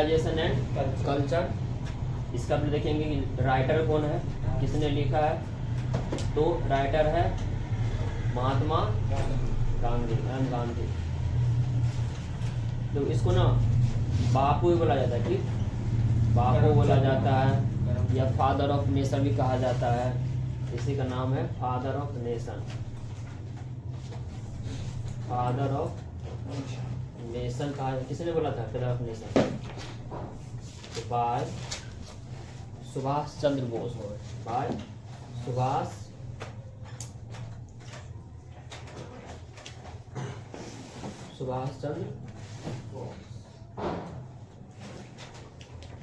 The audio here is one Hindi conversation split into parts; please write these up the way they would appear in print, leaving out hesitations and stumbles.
Civilisation and culture. इसका भी देखेंगे कि राइटर कौन है, किसने लिखा है, तो राइटर है महात्मा गांधी। तो इसको ना बापू भी बोला जाता है, ठीक, बापू बोला जाता है या फादर ऑफ नेशन भी कहा जाता है। इसी का नाम है father of nation, father of nation कहा, किसने बोला था father of nation? By Subhash Chandra Bose, by Subhash Chandra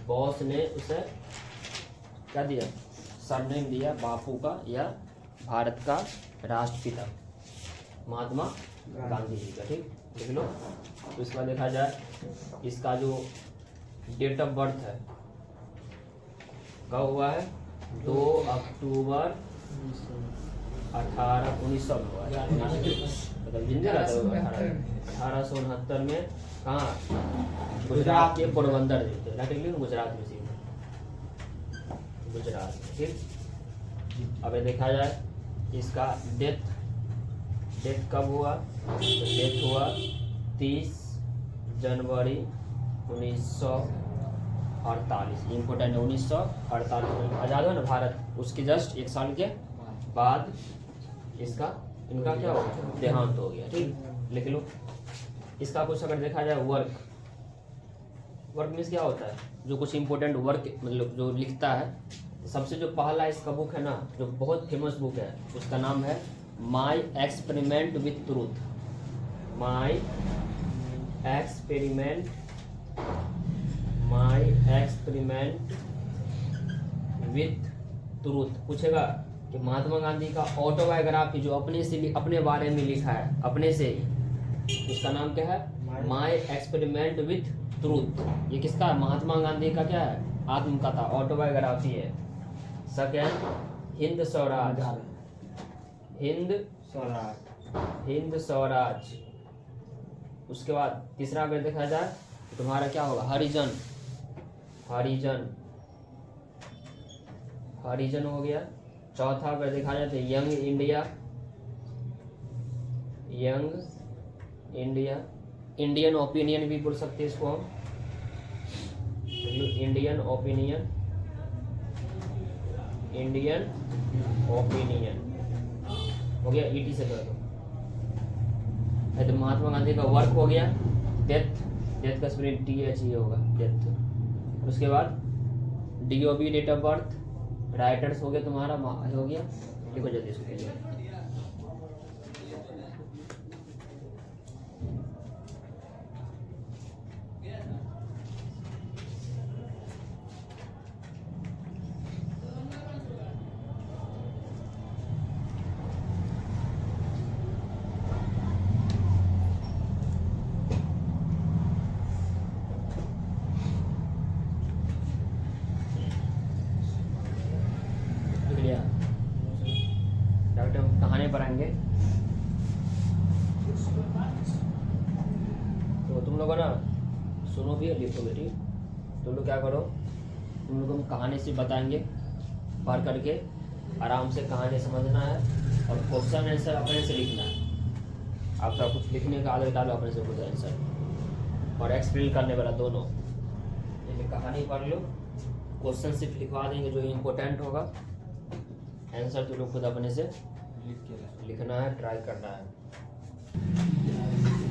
Bose ने उसे क्या दिया, सरनेम दिया बापू का या भारत का राष्ट्रपिता महात्मा गांधी जी का, ठीक, लिख लो। तो इसका देखा जाए, इसका जो डेट ऑफ बर्थ है कब हुआ है, 2 अक्टूबर 1900 में हुआ है, मतलब जिंदा रहता है 1869 में। कहाँ? गुजरात के पोरबंदर थे, गुजरात में, गुजरात, ठीक। अब देखा जाए इसका डेथ कब हुआ, तो डेथ हुआ 30 जनवरी 1948। इम्पोर्टेंट है, 1948 आज़ाद हुआ ना भारत, उसके जस्ट 1 साल के बाद इनका क्या हो गया, देहांत हो गया, ठीक, लिख लो। इसका कुछ अगर देखा जाए वर्क मीन्स क्या होता है, जो कुछ इम्पोर्टेंट वर्क मतलब जो लिखता है। सबसे जो पहला इसका बुक है ना, जो बहुत फेमस बुक है, उसका नाम है my experiment with truth. My experiment with truth. पूछेगा कि महात्मा गांधी का ऑटोबायोग्राफी जो अपने बारे में लिखा है, अपने से ही, उसका नाम क्या है, माई एक्सपेरिमेंट विथ ट्रूथ। ये किसका है, महात्मा गांधी का क्या है, आत्मकथा, ऑटोबायोग्राफी है। सेकेंड हिंद स्वराज। उसके बाद तीसरा अगर देखा जाए तो तुम्हारा क्या होगा, हरिजन हो गया। चौथा अगर देखा जाए तो यंग इंडिया, इंडियन ओपिनियन भी बोल सकते हैं इसको हम, इंडियन ओपिनियन हो गया, ईटी से कर दो। तो महात्मा गांधी का वर्क हो गया, डेथ का स्पेलिंग THE होगा, डेथ। उसके बाद DOB date of birth, writers हो गया तुम्हारा, हो गया, लिखो जल्दी इसको। डॉक्टर हम कहानी पढ़ाएंगे, तो तुम लोग ना सुनो भी और लिखो भी, ठीक। तुम लोग क्या करो, तुम लोग हम कहानी से बताएंगे, पढ़ करके आराम से कहानी समझना है और क्वेश्चन आंसर अपने से लिखना है। आपका कुछ लिखने का आदत डालो, अपने से खुद आंसर और एक्सप्लेन करने वाला दोनों। ये कहानी पढ़ लो, क्वेश्चन सिर्फ लिखवा देंगे जो इम्पोर्टेंट होगा, आंसर तो लोग खुद अपने से लिखना है, ट्राई करना है।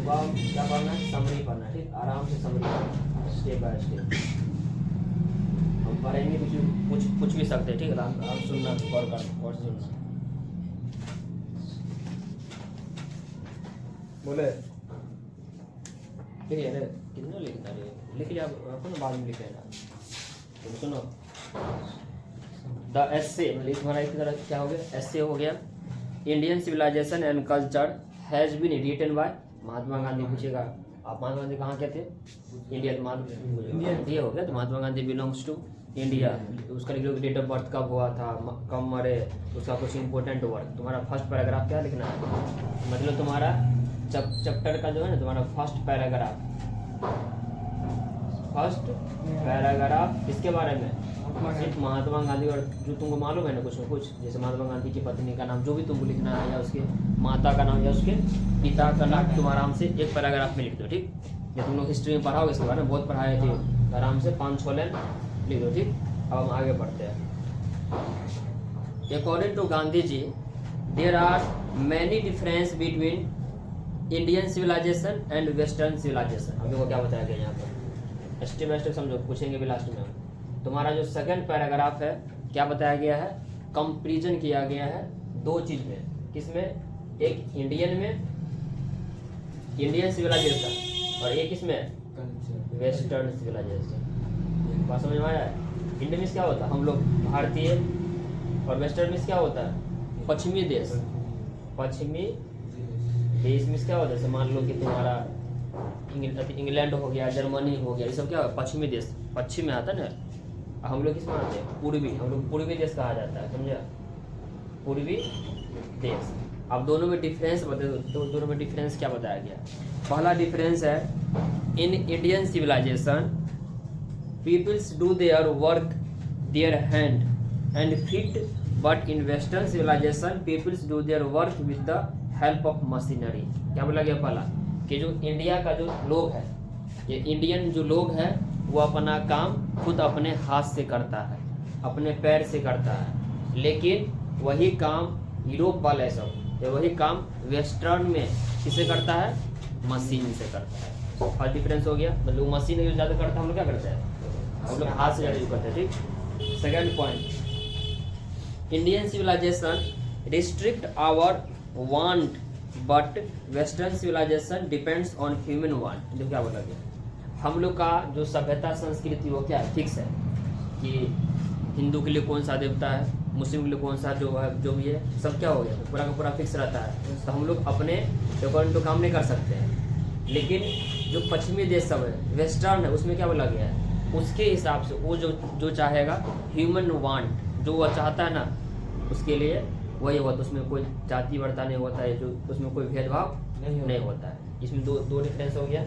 क्या पढ़ना है, समरी पढ़ना है, ठीक, आराम से समरी, स्टेप बाय स्टेप हम पढ़ेंगे। कुछ भी सकते हैं, ठीक, आराम सुनना और सुनना। बोले ठीक है, कितना लिखना है, लिख लिया आपको, बाद में लिख लेना। तुम सुनो, द एसे, मतलब तुम्हारा एक तरह क्या हो गया, एसे हो गया। Indian civilisation and culture has been written by Mahatma Gandhi. पूछेगा आप महात्मा गांधी कहाँ के थे, इंडियन, ये हो गया। तो Mahatma Gandhi belongs to India. उसका लिख लो डेट ऑफ बर्थ कब हुआ था, कब मरे, उसका कुछ इंपॉर्टेंट वर्क। तुम्हारा फर्स्ट पैराग्राफ क्या लिखना है, मतलब तुम्हारा चैप्टर का जो है ना, तुम्हारा फर्स्ट पैराग्राफ फर्स्ट पैराग्राफ किसके बारे में? सिर्फ महात्मा गांधी, और जो तुमको मालूम है ना कुछ न कुछ, जैसे महात्मा गांधी की पत्नी का नाम जो भी तुमको लिखना है, या उसके माता का नाम या उसके पिता का नाम, तुम आराम से एक पैराग्राफ में लिख दो, ठीक। ये तुम लोग हिस्ट्री में पढ़ाओगे, इसके बारे में बहुत पढ़ाए थे, आराम से 5-6 लाइन लिख दो, ठीक। अब हम आगे बढ़ते हैं। According to Gandhi ji, there are many difference between Indian civilisation and western civilisation. हम लोग को क्या बताया गया यहाँ पर, स्टेप बाय स्टेप समझो, पूछेंगे भी लास्ट में हम। तुम्हारा जो सेकंड पैराग्राफ है, क्या बताया गया है? कंपैरिजन किया गया है 2 चीज में, किसमें? एक इंडियन में, इंडियन सिविलाइजेशन, और एक किसमें? Western civilisation. बात समझ में आया? इंडियन में क्या होता है? हम लोग भारतीय, और वेस्टर्न में क्या होता है? पश्चिमी देश। पश्चिमी देश में क्या होता है? जैसे मान लो कि तुम्हारा इंग्लैंड हो गया, जर्मनी हो गया, ये सब क्या है? पश्चिमी देश, पश्चिम में आता है ना। हम लोग किसमें आते हैं? पूर्वी। हम लोग पूर्वी देश कहा जाता है, समझा? पूर्वी देश। अब दोनों में डिफरेंस बताए, तो दोनों में डिफरेंस क्या बताया गया? पहला डिफरेंस है, in Indian civilisation peoples do their work their hand and feet, but in western civilisation peoples do their work with the help of machinery. क्या बोला गया? पहला कि जो इंडिया का जो लोग है, ये इंडियन जो लोग है, वो अपना काम खुद अपने हाथ से करता है, अपने पैर से करता है, लेकिन वही काम यूरोप वाले सब, वही काम वेस्टर्न में किसे करता है? मशीन से करता है। फर्स्ट डिफरेंस हो गया, मतलब मशीन यूज ज़्यादा करता है, हम लोग क्या करते हैं? हम लोग हाथ से ज़्यादा यूज करते हैं, ठीक। Second point, Indian civilisation restrict our want, but western civilisation depends on human want. जो क्या बोला गया? हम लोग का जो सभ्यता संस्कृति वो क्या है? फिक्स है कि हिंदू के लिए कौन सा देवता है, मुस्लिम के लिए कौन सा जो है, जो भी है, सब क्या हो गया? तो पूरा का पूरा फिक्स रहता है, तो हम लोग अपने अकॉर्डिंग तो काम नहीं कर सकते हैं। लेकिन जो पश्चिमी देश सब है, वेस्टर्न है, उसमें क्या बोला गया है? उसके हिसाब से वो जो चाहेगा, ह्यूमन वांट, जो वह चाहता है ना, उसके लिए वही होता है। उसमें कोई जाति वर्ता नहीं होता है, जो उसमें कोई भेदभाव नहीं होता है। इसमें दो डिफरेंस हो गया।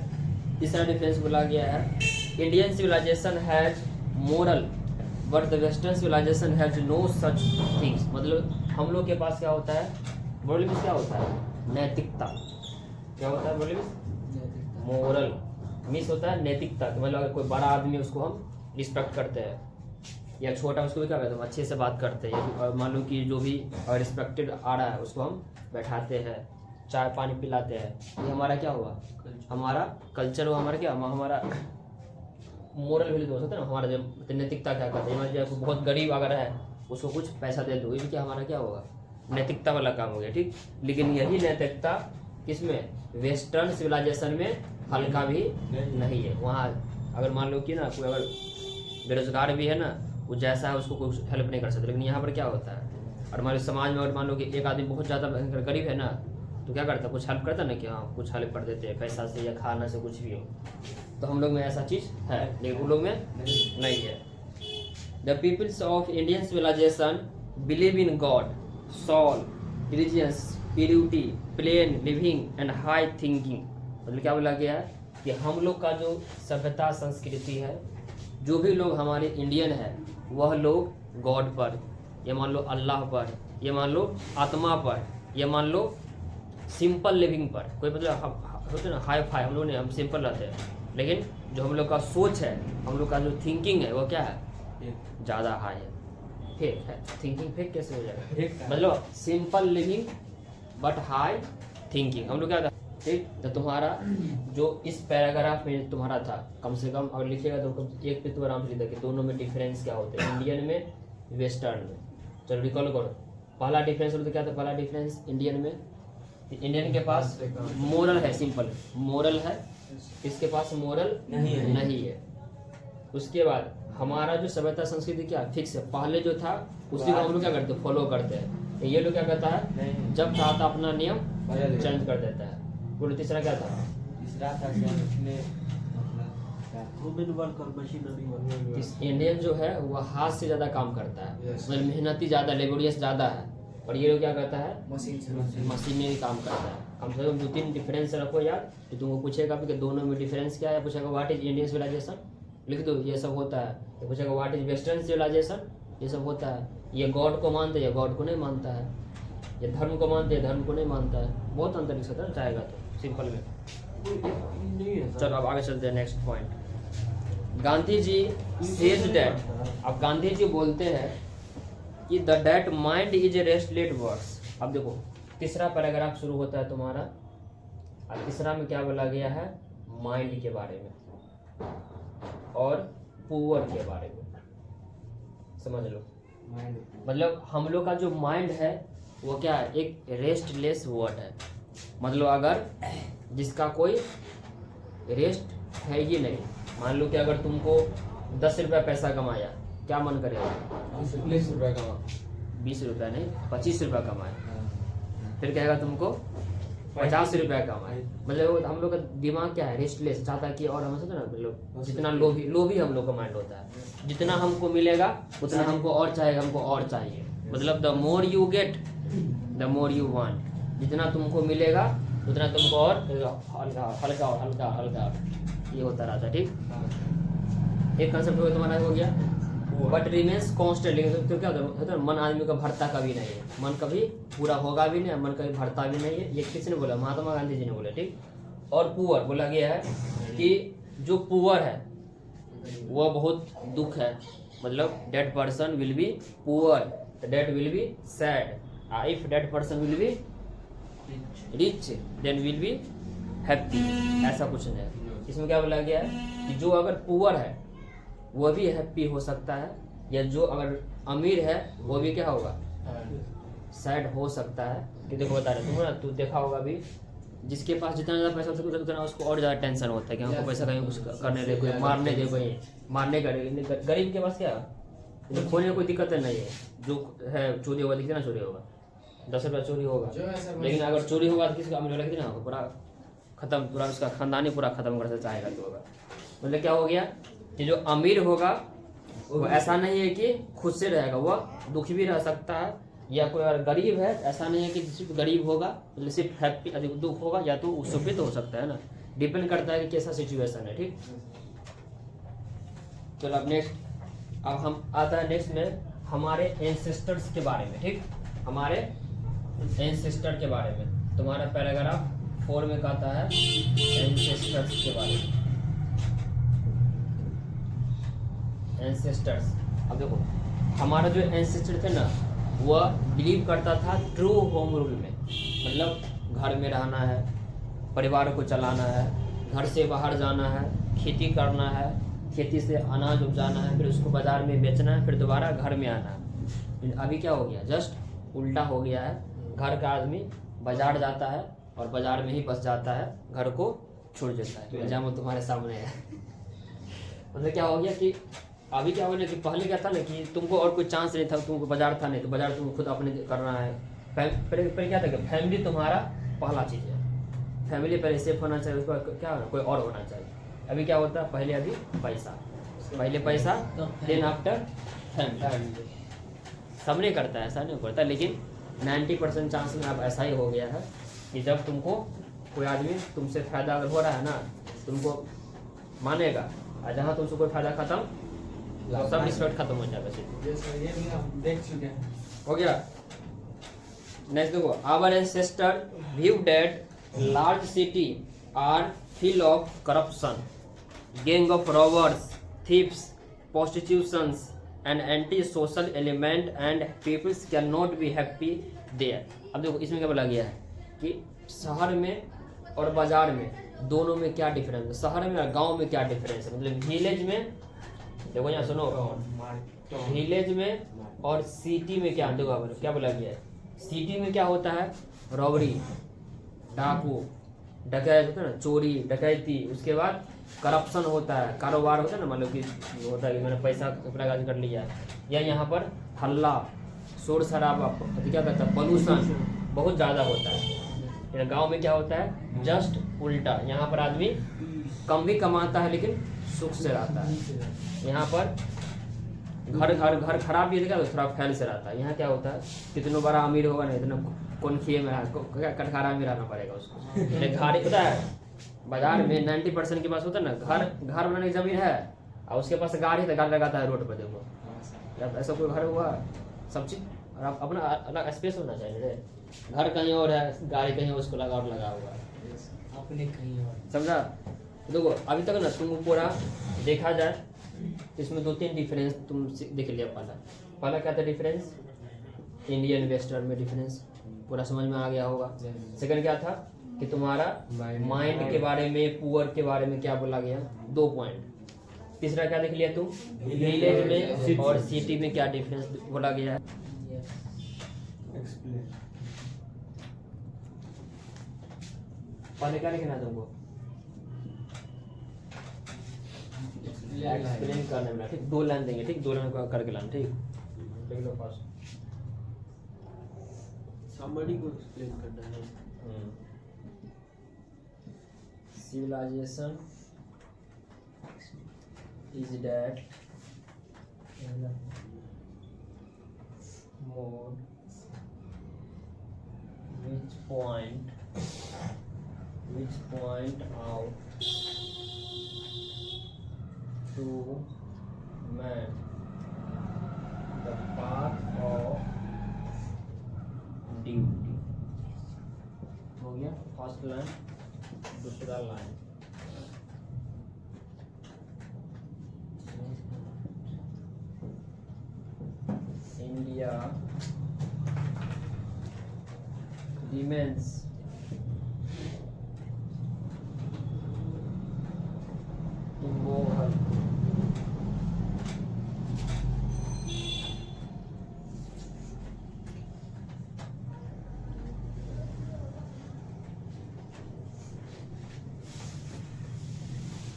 तीसरा डिफरेंस बोला गया है, Indian civilisation has moral but the western civilisation has no such things. मतलब हम लोग के पास क्या होता है? मोरल में क्या होता है? नैतिकता। क्या होता है मोरल में? मोरल मिस होता है नैतिकता। मतलब अगर कोई बड़ा आदमी, उसको हम रिस्पेक्ट करते हैं, या छोटा, उसको भी क्या कहते हैं? अच्छे से बात करते हैं। मान लो कि जो भी रिस्पेक्टेड आ रहा है, उसको हम बैठाते हैं, चाय पानी पिलाते हैं। ये हमारा क्या हुआ? हमारा कल्चर हुआ, हमारा क्या, हमारा मोरल वैल्यू हो सकता है ना। हमारा जो नैतिकता क्या करते हैं, जैसे बहुत गरीब अगर है, उसको कुछ पैसा दे दो, ये भी क्या हमारा क्या होगा? नैतिकता वाला काम हो गया, ठीक। लेकिन यही नैतिकता किसमें? वेस्टर्न सिविलाइजेशन में हल्का भी नहीं है। वहाँ अगर मान लो कि ना कोई अगर बेरोजगार भी है ना, वो जैसा है उसको कुछ हेल्प नहीं कर सकते। लेकिन यहाँ पर क्या होता है? और हमारे समाज में अगर मान लो कि एक आदमी बहुत ज़्यादा गरीब है ना, तो क्या करता है? कुछ हेल्प करता है ना, कि हाँ कुछ हेल्प कर देते हैं, पैसा से या खाना से, कुछ भी हो। तो हम लोग में ऐसा चीज़ है, लेकिन उन लोग में नहीं है। The peoples of Indian civilisation believe in God, soul, religious, purity, plain living and high thinking. मतलब क्या बोला गया है कि हम लोग का जो सभ्यता संस्कृति है, जो भी लोग हमारे इंडियन है, वह लोग गॉड पर, ये मान लो अल्लाह पर, ये मान लो आत्मा पर, ये मान लो सिंपल लिविंग पर। कोई मतलब होते ना हाई फाई, हम लोग नहीं, हम सिंपल रहते हैं। लेकिन जो हम लोग का सोच है, हम लोग का जो थिंकिंग है, वो क्या है? ज़्यादा हाई है। फेक है थिंकिंग। फेक कैसे हो जाएगा? मतलब simple living but high thinking. हम लोग क्या था, ठीक। तो तुम्हारा जो इस पैराग्राफ में तुम्हारा था, कम से कम अगर लिखेगा तो एक पे तो आराम से लिखा कि दोनों में डिफरेंस क्या होते हैं, इंडियन में, वेस्टर्न में। चलो रिकॉल करो। पहला डिफरेंस होता क्या था? पहला डिफरेंस इंडियन में, इंडियन के पास मोरल है, सिंपल मोरल है, इसके पास मोरल नहीं है। उसके बाद हमारा जो सभ्यता संस्कृति क्या फिक्स है, पहले जो था उसी को हम लोग क्या करते हैं? फॉलो करते हैं। ये लोग क्या करता है? जब चाहता अपना नियम चेंज कर देता है। बोलो तीसरा क्या था? तीसरा था इंडियन जो है वह हाथ से ज़्यादा काम करता है, मतलब मेहनती ज़्यादा, लेबोरियस ज़्यादा है। और ये लोग क्या करता है? मशीनरी काम करता है। कम से कम 2-3 डिफरेंस रखो यार, कि तुमको पूछेगा कि दोनों में डिफरेंस क्या है। पूछेगा व्हाट इज इंडियन सिविलाइजेशन, लिख दो, ये सब होता है। तो पूछेगा व्हाट इज वेस्टर्न सिविलाइजेशन, ये सब होता है। ये गॉड को मानते हैं, ये गॉड को नहीं मानता है। ये धर्म को मानते हैं, धर्म को नहीं मानता है। बहुत अंतर लिख सकता है चाहेगा तो सिंपल में। चलो अब आगे चलते हैं next point. Gandhi ji says that, अब गांधी जी बोलते हैं कि the that mind is a restless words. अब देखो तीसरा पैराग्राफ शुरू होता है तुम्हारा, और तीसरा में क्या बोला गया है, माइंड के बारे में और पुअर के बारे में। समझ लो, मतलब हम लोग का जो माइंड है वो क्या है, एक रेस्टलेस वर्ड है। मतलब अगर जिसका कोई रेस्ट है ही नहीं, मान लो कि अगर तुमको 10 रुपया पैसा कमाया, क्या मन करेगा, 20 रुपए का, 20 रुपया नहीं 25 रुपया कमाए, फिर कहेगा तुमको 50 रुपया कमाए। मतलब हम लोग का दिमाग क्या है, रेस्टलेस, चाहता है कि और हम सोचते ना, मतलब जितना लोभी हम लोग का माइंड होता है। जितना हमको मिलेगा उतना हमको और चाहिए, हमको और चाहिए। मतलब the more you get the more you want, जितना तुमको मिलेगा उतना तुमको और हल्का हल्का हल्का हल्का ये होता रहता है। ठीक, एक कंसेप्ट तुम्हारा हो गया। बट रिमेन्स कॉन्स्टेंट, लेकिन तो क्या होता है, मन आदमी का भरता कभी नहीं है, मन कभी पूरा होगा भी नहीं, मन कभी भरता भी नहीं है। ये किसने बोला, महात्मा गांधी जी ने बोला। ठीक, और पुअर बोला गया है कि जो पुअर है वह बहुत दुख है, मतलब dead person will be poor, dead will be sad, if dead person will be rich then will be happy, ऐसा कुछ नहीं है। इसमें क्या बोला गया है कि जो अगर पुअर है वो भी हैप्पी हो सकता है, या जो अगर अमीर है वो भी क्या होगा, सैड हो सकता है। कि देखो बता रहे तुम ना, तू देखा होगा भी, जिसके पास जितना ज़्यादा पैसा होता है उतना उसको और ज़्यादा टेंशन होता है कि हमको पैसा कहीं कुछ करने दे, कोई मारने दे, कोई मारने का। गरीब के पास क्या खोने में कोई दिक्कत नहीं है, जो है चोरी होगा, दिखते ना चोरी होगा, 10 रुपया चोरी होगा, लेकिन अगर चोरी होगा तो किसका अमीर वाला कितना होगा, पूरा खत्म, पूरा उसका खानदान ही पूरा खत्म कर चाहेगा तो होगा। मतलब क्या हो गया कि जो अमीर होगा वो ऐसा नहीं है कि खुद से रहेगा, वह दुखी भी रह सकता है। या कोई अगर गरीब है, ऐसा नहीं है कि सिर्फ गरीब होगा मतलब सिर्फ हैप्पी, अधिक दुख होगा, या तो सुखी तो हो सकता है ना, डिपेंड करता है कि कैसा सिचुएशन है। ठीक, चलो अब नेक्स्ट, अब हम आता है नेक्स्ट में हमारे एंसेस्टर्स के बारे में। ठीक, हमारे एंसेस्टर के बारे में तुम्हारा पैराग्राफ 4 में कहता है एंसेस्टर्स के बारे में। एंसेस्टर्स, अब देखो हमारा जो एंसेस्टर थे ना, वह बिलीव करता था ट्रू होम रूल में, मतलब घर में रहना है, परिवार को चलाना है, घर से बाहर जाना है, खेती करना है, खेती से अनाज उपजाना है, फिर उसको बाजार में बेचना है, फिर दोबारा घर में आना है। अभी क्या हो गया, जस्ट उल्टा हो गया है। घर का आदमी बाजार जाता है और बाजार में ही बस जाता है, घर को छोड़ देता है। एग्जाम्पल तुम्हारे सामने है। मतलब क्या हो गया कि अभी क्या हो गया कि पहले क्या था ना कि तुमको और कोई चांस नहीं था, तुमको बाजार था नहीं, तो बाजार तुमको खुद अपने करना है। पहले क्या था कि फैमिली तुम्हारा पहला चीज़ है, फैमिली पहले सेफ होना चाहिए, उसको क्या होना, कोई और होना चाहिए। अभी क्या होता है, पहले अभी पैसा, पहले पैसा देन आफ्टर फैमिली। सब नहीं करता है, ऐसा नहीं करता, लेकिन 90% चांस में अब ऐसा ही हो गया है कि जब तुमको कोई आदमी तुमसे फ़ायदा अगर हो रहा है ना, तुमको मानेगा, और जहाँ तुमसे कोई फ़ायदा खत्म, सब रिस्पेक्ट खत्म हो जाएगा। ये भी हम देख चुके हैं। हो गया। नेक्स्ट देखो, our ancestor view that large city are full of corruption, gang of robbers, thieves, prostitutions and anti social element and peoples can not be happy there. अब देखो इसमें क्या बोला गया है कि शहर में और बाजार में दोनों में क्या डिफरेंस है, शहर में और गांव में क्या डिफरेंस है। मतलब विलेज में देखो, यहाँ सुनो, विलेज में और सिटी में क्या, देखो क्या बोला गया है, सिटी में क्या होता है, रॉबरी, डाकू, डकैत होता है ना, चोरी डकैती, उसके बाद करप्शन होता है, कारोबार होता है ना, मतलब कि होता है कि मैंने पैसा अपना कर लिया, या यहाँ पर हल्ला शोर शराबा, क्या कहता है, पोल्यूशन बहुत ज़्यादा होता है। गांव में क्या होता है, जस्ट उल्टा, यहाँ पर आदमी कम भी कमाता है लेकिन सुख से रहता है। यहाँ पर घर खराब भी देखा तो थोड़ा फैल से रहता है। यहाँ क्या होता है, कितना बड़ा अमीर होगा नहीं, इतना कौन खिए में कटखारा में रहना पड़ेगा उसको। घर होता है बाजार में 90% के पास होता है ना, घर बनाने की जमीन है, और उसके पास गाड़ी है तो गाड़ी लगाता है रोड पर, देखो जब ऐसा कोई घर हुआ सब चीज, और आप अपना अलग स्पेस होना चाहिए रे। घर कहीं और है, गाड़ी कहीं और, उसको लगा हुआ है, अपने कहीं और समझा। देखो अभी तक ना तुम पूरा देखा जाए तो इसमें 2-3 डिफरेंस तुम देख लिया। पहला क्या था डिफरेंस, इंडियन इन्वेस्टर में डिफरेंस पूरा समझ में आ गया होगा। सेकंड क्या था कि तुम्हारा माइंड के बारे में, पुअर के बारे में क्या बोला गया, 2 पॉइंट। तीसरा क्या देख लिया तुम, विलेज में और सिटी में क्या डिफरेंस बोला गया है। एक्सप्लेन पहले क्या लिखना है तुमको, एक्सप्लेन करने में, ठीक 2 लाइन देंगे, ठीक 2 लाइन करके लाना, ठीक देख लो फास्ट। somebody को एक्सप्लेन करना है। Civilization is that mode which point out to man the path of duty। हो गया फर्स्ट लाइन। दूसरा लाइन, इंडिया remains immoral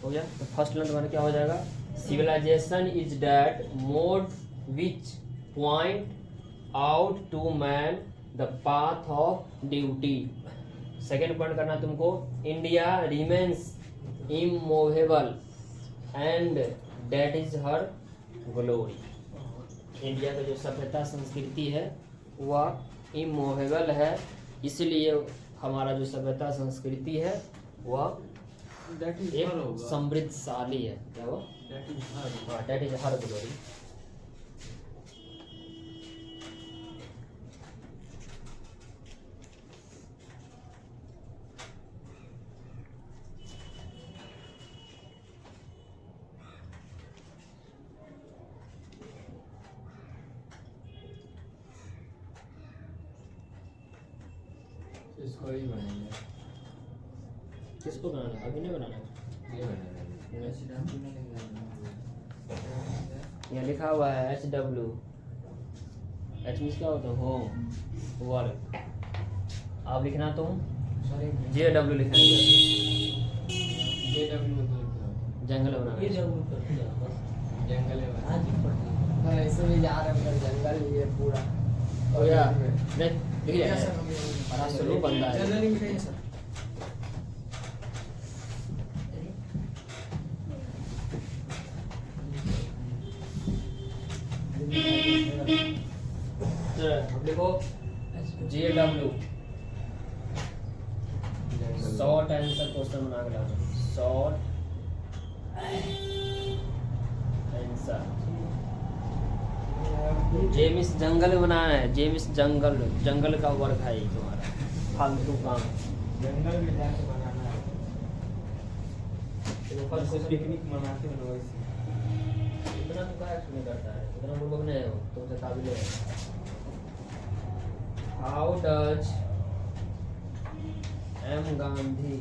हो गया। तो फर्स्ट लाइन तुम्हारा क्या हो जाएगा, civilisation is that mode which point out to man the path of duty. Second point करना तुमको, India remains immovable and that is her glory. India का जो सभ्यता संस्कृति है वह इमूवेबल है, इसलिए हमारा जो सभ्यता संस्कृति है वह एक समृद्धशाली है। क्या वो, दैट इज हर ग्लोरी। इसको ही बनाएंगे। किसको बनाना है, अभी नहीं बनाना है। ये बनाएंगे। यहाँ लिखा हुआ है HW, H मीन्स क्या होता है, होम वर्क। आप लिखना तुम JW लिखना है, JW में तो जंगल बनाना ये है। जंगल कर दिया बस, जंगल है आज पर ऐसे भी जा रहे हैं जंगल ये पूरा हो गया नहीं, देखिए बड़ा स्लो बंदा है। जंगल ही मिलेगा सर। अब देखो JW, शॉर्ट आंसर क्वेश्चन बना के लाना, शॉर्ट आंसर। जेमिस जंगल बनाना है, जेमिस जंगल, जंगल का वर्क है ये तुम्हारा, फालतू काम। जंगल में जाके बनाना है। फर्स्ट पिकनिक मनाते हैं वैसे। इतना तो क्या एक्सप्लेन करता है, इतना लोग नहीं हो तुमसे काबिल है। How does M Gandhi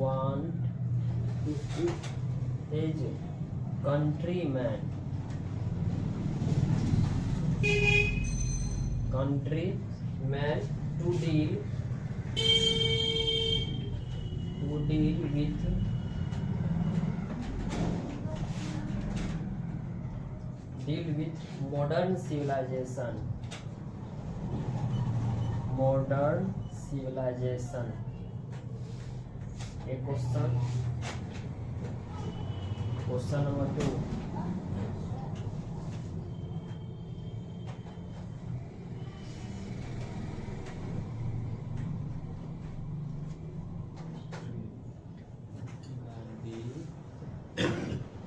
want his countrymen to deal with modern civilization। एक क्वेश्चन नंबर 2,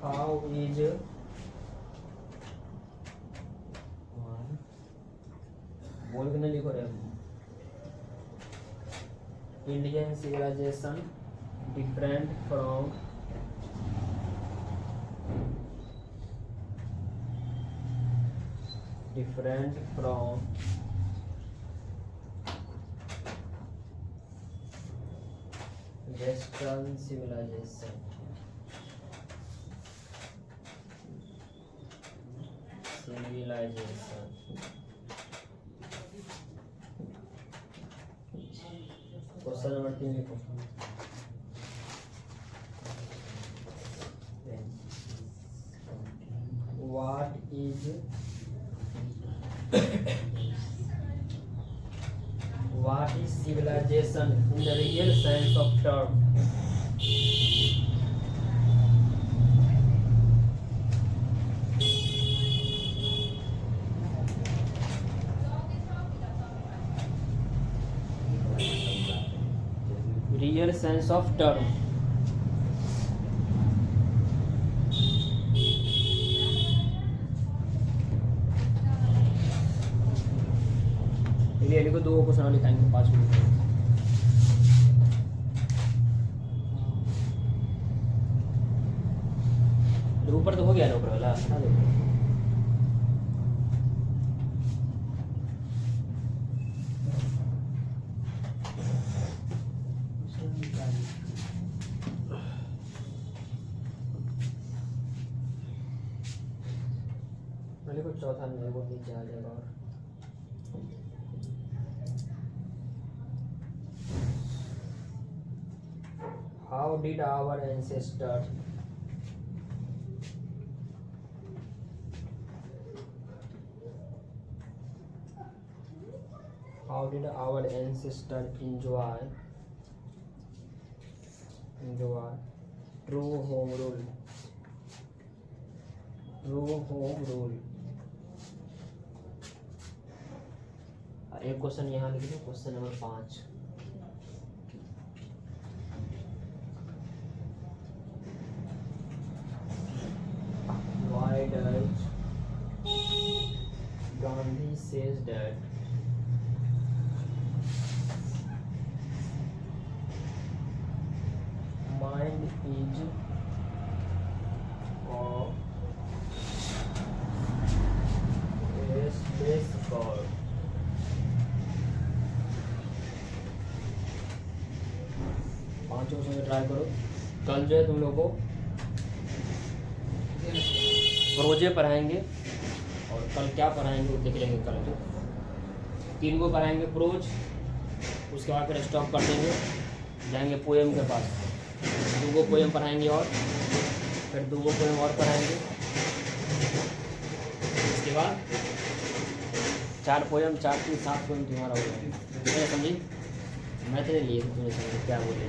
हाउ इज बोल के नहीं लिखो रे Indian civilisation different from western civilisation question number 3 लिखो what is civilization in the real sense of term? Real sense of term. ये को 2 क्वेश्चन लिखाएंगे 5 मिनट ऊपर तो हो गया ना ऊपर वाला हटा दो पहले को चौथा मेरे को नीचे आ जाएगा और How did our ancestors enjoy true home rule? एक क्वेश्चन यहाँ लिख दो question number 5 Why does Gandhi says that mind is a space god? पांचों से ट्राई करो कल जो है तुम लोग को प्रोजे पढ़ाएंगे और कल क्या पढ़ाएंगे वो देख लेंगे कल 3 को पढ़ाएंगे प्रोज उसके बाद फिर स्टॉप कर देंगे जाएंगे पोएम के पास 2 को पोएम पढ़ाएंगे और फिर 2 को पोएम और पढ़ाएंगे इसके बाद 4 पोएम 4 3 7 पोएम तुम्हारा हो जाएगा समझी मैं तो लिए तुम्हें समझे क्या बोले